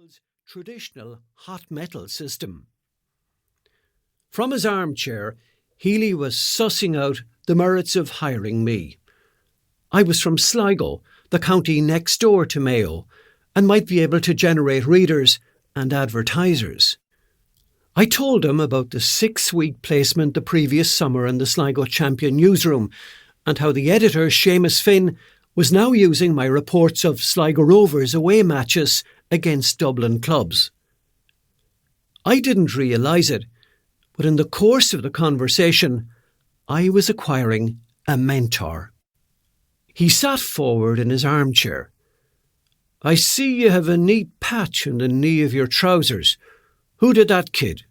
Gamble's traditional hot metal system. From his armchair, Healy was sussing out the merits of hiring me. I was from Sligo, the county next door to Mayo, and might be able to generate readers and advertisers. I told him about the 6-week placement the previous summer in the Sligo Champion newsroom and how the editor, Seamus Finn, was now using my reports of Sligo Rovers away matches against Dublin clubs. I didn't realise it, but in the course of the conversation, I was acquiring a mentor. He sat forward in his armchair. "I see you have a neat patch on the knee of your trousers. Who did that, kid?"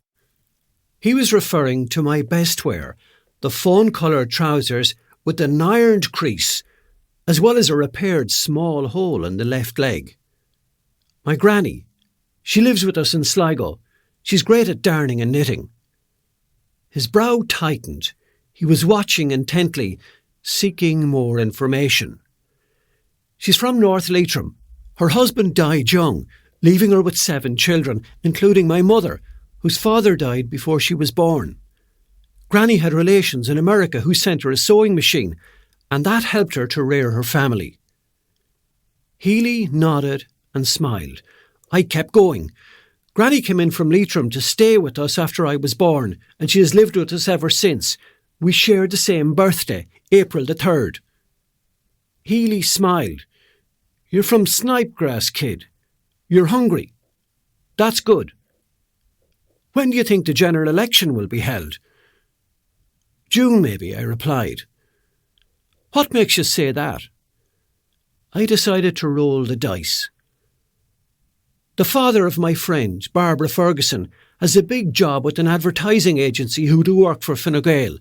He was referring to my best wear, the fawn-coloured trousers with an ironed crease, as well as a repaired small hole in the left leg. "My granny. She lives with us in Sligo. She's great at darning and knitting." His brow tightened. He was watching intently, seeking more information. "She's from North Leitrim. Her husband died young, leaving her with 7 children, including my mother, whose father died before she was born. Granny had relations in America who sent her a sewing machine, and that helped her to rear her family." Healy nodded and smiled. I kept going. "Granny came in from Leitrim to stay with us after I was born, and she has lived with us ever since. We shared the same birthday, April the 3rd. Healy smiled. "You're from Snipegrass, kid. You're hungry. That's good. When do you think the general election will be held?" "June, maybe," I replied. "What makes you say that?" I decided to roll the dice. "The father of my friend, Barbara Ferguson, has a big job with an advertising agency who do work for Fine Gael.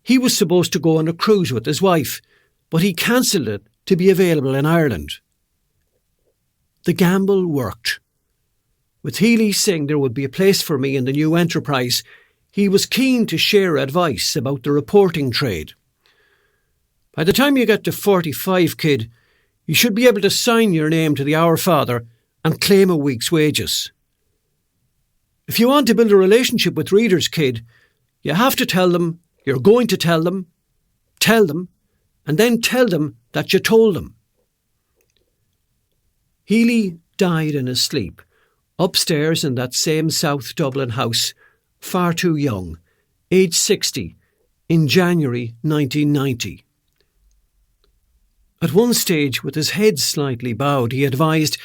He was supposed to go on a cruise with his wife, but he cancelled it to be available in Ireland." The gamble worked. With Healy saying there would be a place for me in the new enterprise, he was keen to share advice about the reporting trade. "By the time you get to 45, kid, you should be able to sign your name to the Our Father and claim a week's wages. If you want to build a relationship with readers, kid, you have to tell them you're going to tell them, and then tell them that you told them." Healy died in his sleep, upstairs in that same South Dublin house, far too young, aged 60, in January 1990. At one stage, with his head slightly bowed, he advised,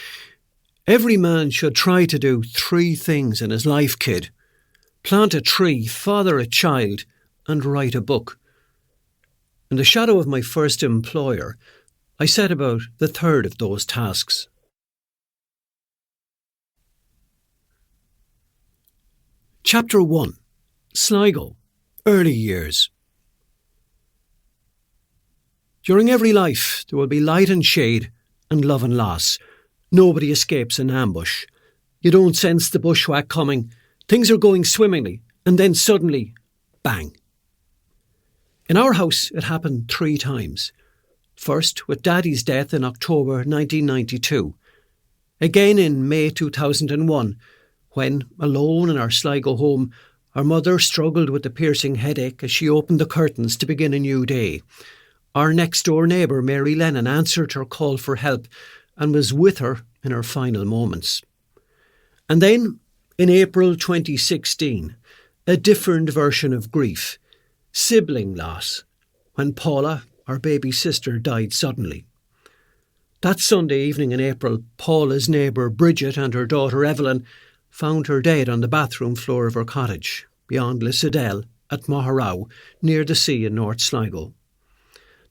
"Every man should try to do 3 things in his life, kid. Plant a tree, father a child, and write a book." In the shadow of my first employer, I set about the 3rd of those tasks. Chapter 1. Sligo. Early Years. During every life there will be light and shade and love and loss. Nobody escapes an ambush. You don't sense the bushwhack coming. Things are going swimmingly, and then suddenly, bang. In our house it happened 3 times. First with Daddy's death in October 1992. Again in May 2001, when, alone in our Sligo home, our mother struggled with a piercing headache as she opened the curtains to begin a new day. Our next-door neighbour, Mary Lennon, answered her call for help and was with her in her final moments. And then, in April 2016, a different version of grief, sibling loss, when Paula, our baby sister, died suddenly. That Sunday evening in April, Paula's neighbour Bridget and her daughter Evelyn found her dead on the bathroom floor of her cottage, beyond Lissadell at Moharrow, near the sea in North Sligo.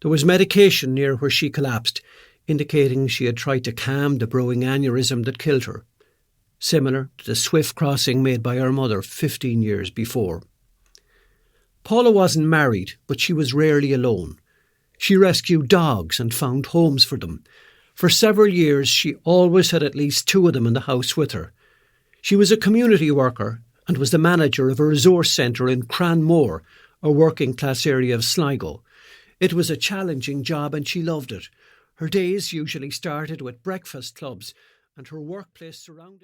There was medication near where she collapsed, indicating she had tried to calm the brewing aneurysm that killed her, similar to the swift crossing made by her mother 15 years before. Paula wasn't married, but she was rarely alone. She rescued dogs and found homes for them. For several years, she always had at least 2 of them in the house with her. She was a community worker and was the manager of a resource centre in Cranmore, a working-class area of Sligo. It was a challenging job and she loved it. Her days usually started with breakfast clubs and her workplace surrounded